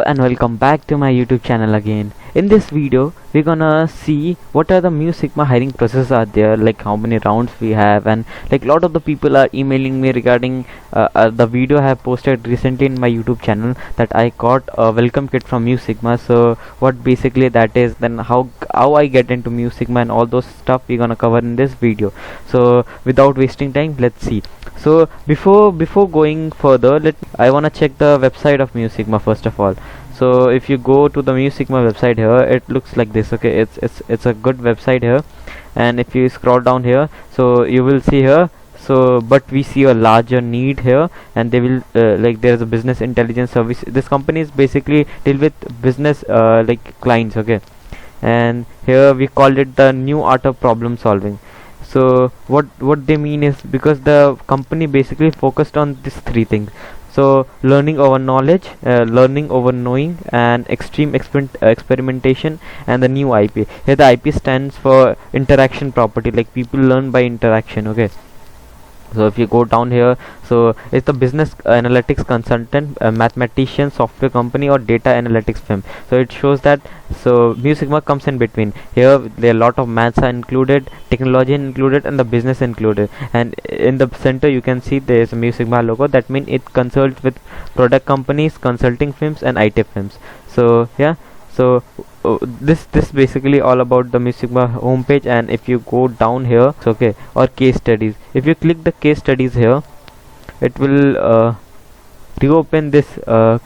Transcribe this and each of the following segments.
and welcome back to my YouTube channel again. In this video, we're gonna see what are the Mu Sigma hiring processes are there, like how many rounds we have, and like lot of the people are emailing me regarding the video I have posted recently in my YouTube channel that I got a welcome kit from Mu Sigma. So what basically that is, then how I get into Mu Sigma and all those stuff we're gonna cover in this video. So without wasting time, let's see. So before going further, I wanna check the website of Mu Sigma first of all. So if you go to the Mu Sigma website here, it looks like this. Okay, it's a good website here, and if you scroll down here, so you will see here. So but we see a larger need here, and they will like there's a business intelligence service. This company is basically deal with business like clients. Okay, and here we called it the new art of problem solving. So what they mean is, because the company basically focused on these three things: so learning over knowledge, learning over knowing, and extreme experimentation, and the new IP. Here the IP stands for interaction property, like people learn by interaction. Okay, so if you go down here, so it's the business analytics consultant, mathematician, software company, or data analytics firm. So it shows that so Mu Sigma comes in between. Here there are a lot of maths are included, technology included, and the business included. And in the center you can see there is a Mu Sigma logo. That means it consults with product companies, consulting firms, and IT firms. So yeah, so this basically all about the Mu Sigma homepage. And if you go down here, so okay, or case studies, if you click the case studies here, it will reopen this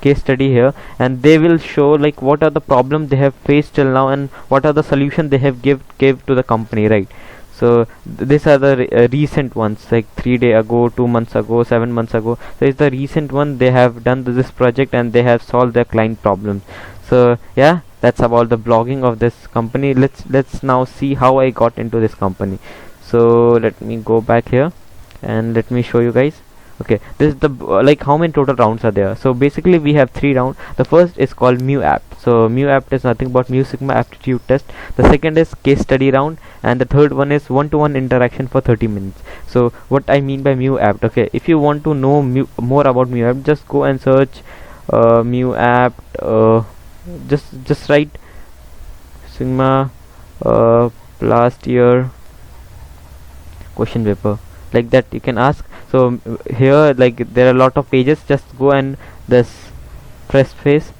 case study here, and they will show like what are the problems they have faced till now and what are the solutions they have gave to the company, right? So these are the recent ones, like 3 days ago, 2 months ago, 7 months ago. So it's the recent one. They have done this project and they have solved their client problems. So yeah, that's about the blogging of this company. Let's now see how I got into this company. So let me go back here and let me show you guys. Okay, this is the like how many total rounds are there. So basically we have 3 rounds. The first is called Mu Apt. So Mu Apt is nothing but Mu Sigma aptitude test. The second is case study round, and the third one is one-to-one interaction for 30 minutes. So what I mean by Mu Apt, okay, if you want to know more about Mu Apt, just go and search Mu Apt. Just write Sigma last year question paper, like that you can ask. So here like there are a lot of pages. Just go and this press face.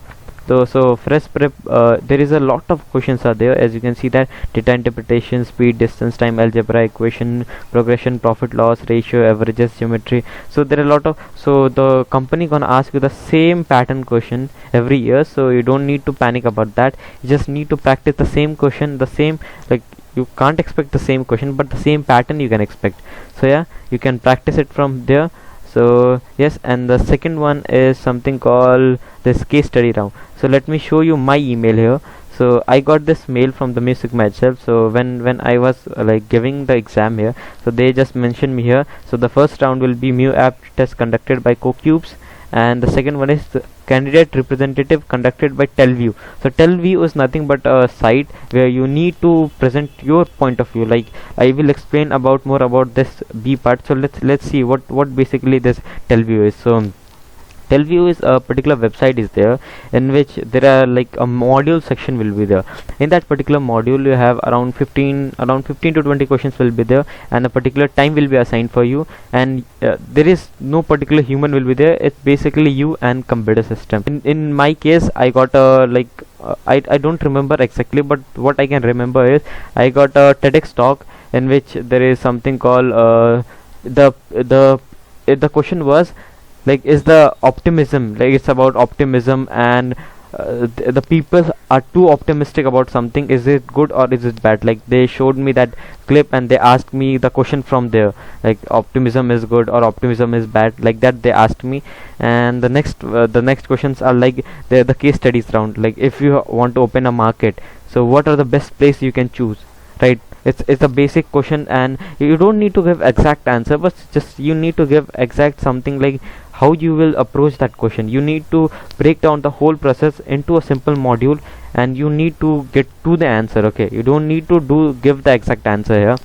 So fresh prep, there is a lot of questions are there, as you can see that data interpretation, speed, distance, time, algebra, equation, progression, profit loss ratio, averages, geometry. So there are a lot of, so the company gonna ask you the same pattern question every year, so you don't need to panic about that. You just need to practice the same question, the same, like you can't expect the same question, but the same pattern you can expect. So yeah, you can practice it from there. So yes, and the second one is something called this case study round. So let me show you my email here. So I got this mail from the Mu Sigma itself. So when I was like giving the exam here, so they just mentioned me here. So the first round will be Mu Apt test conducted by CoCubes, and the second one is the candidate representative conducted by TellView. So TellView is nothing but a site where you need to present your point of view. Like I will explain about more about this B part. So let's see what basically this TellView is. So TellView is a particular website is there, in which there are like a module section will be there. In that particular module you have around 15 to 20 questions will be there, and a particular time will be assigned for you, and there is no particular human will be there. It's basically you and computer system. In my case I got a I don't remember exactly, but what I can remember is I got a TEDx talk in which there is something called the question was like, is the optimism, like it's about optimism, and the people are too optimistic about something. Is it good or is it bad? Like they showed me that clip and they asked me the question from there, like optimism is good or optimism is bad, like that they asked me. And the next questions are like the case studies round, like if you want to open a market, so what are the best place you can choose, right? It's a basic question, and you don't need to give exact answer, but just you need to give exact something like how you will approach that question. You need to break down the whole process into a simple module, and you need to get to the answer. Okay, you don't need to give the exact answer here.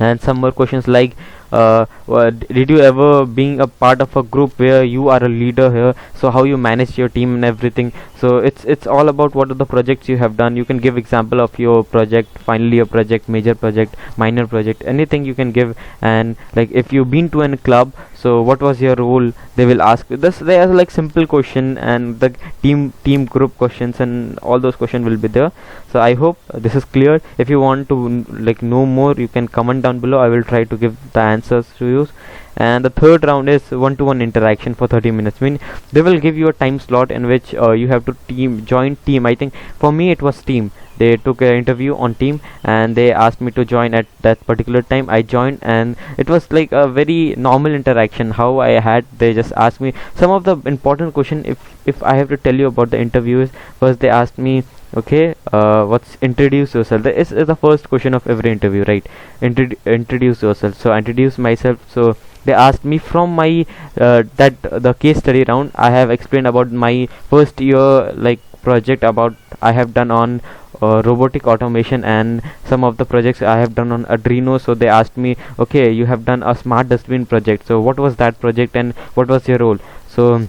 And some more questions like did you ever being a part of a group where you are a leader here, so how you manage your team and everything. So it's all about what are the projects you have done. You can give example of your project, finally a project, major project, minor project, anything you can give. And like if you've been to a club, so what was your role, they will ask this. They are like simple question, and the team group questions and all those questions will be there. So I hope this is clear. If you want to like know more, you can comment down below. I will try to give the answers to you. And the third round is one-to-one interaction for 30 minutes. Mean they will give you a time slot in which you have to join team. I think for me it was team. They took an interview on team and they asked me to join at that particular time. I joined, and it was like a very normal interaction how I had. They just asked me some of the important question. If I have to tell you about the interviews, first they asked me, okay, what's introduce yourself. That is the first question of every interview, right? Introduce yourself. So I introduced myself. So they asked me from my that the case study round. I have explained about my first year like project about I have done on robotic automation, and some of the projects I have done on Arduino. So they asked me, okay, you have done a smart dustbin project, so what was that project and what was your role. So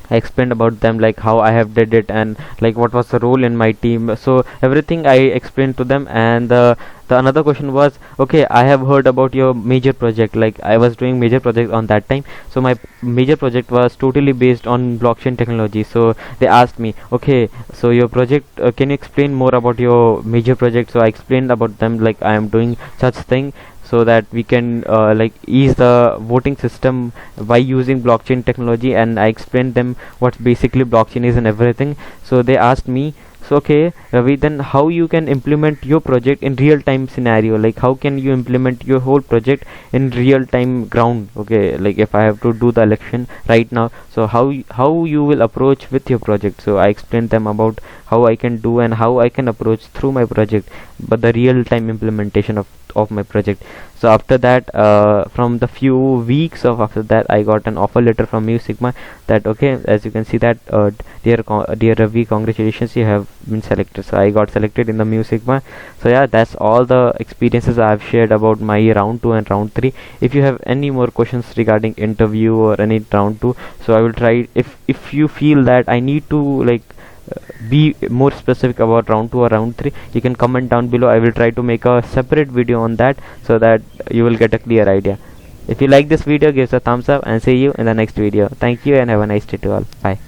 I explained about them, like how I have did it and like what was the role in my team. So everything I explained to them. And the another question was, okay, I have heard about your major project. Like I was doing major project on that time. So my major project was totally based on blockchain technology. So they asked me, okay, so your project, can you explain more about your major project. So I explained about them, like I am doing such thing, so that we can like ease the voting system by using blockchain technology. And I explained them what basically blockchain is and everything. So they asked me, so okay Ravi, then how you can implement your project in real time scenario, like how can you implement your whole project in real time ground. Okay, like if I have to do the election right now, so how you will approach with your project. So I explained them about how I can do and how I can approach through my project, but the real time implementation of my project. So after that, from the few weeks of after that, I got an offer letter from Mu Sigma that, okay, as you can see that, dear Ravi, congratulations, you have been selected. So I got selected in the Mu Sigma. So yeah, that's all the experiences I've shared about my round 2 and round 3. If you have any more questions regarding interview or any round 2, so I will try. If you feel that I need to like be more specific about round 2 or round 3, you can comment down below. I will try to make a separate video on that, so that you will get a clear idea. If you like this video, give us a thumbs up and see you in the next video. Thank you and have a nice day to all. Bye.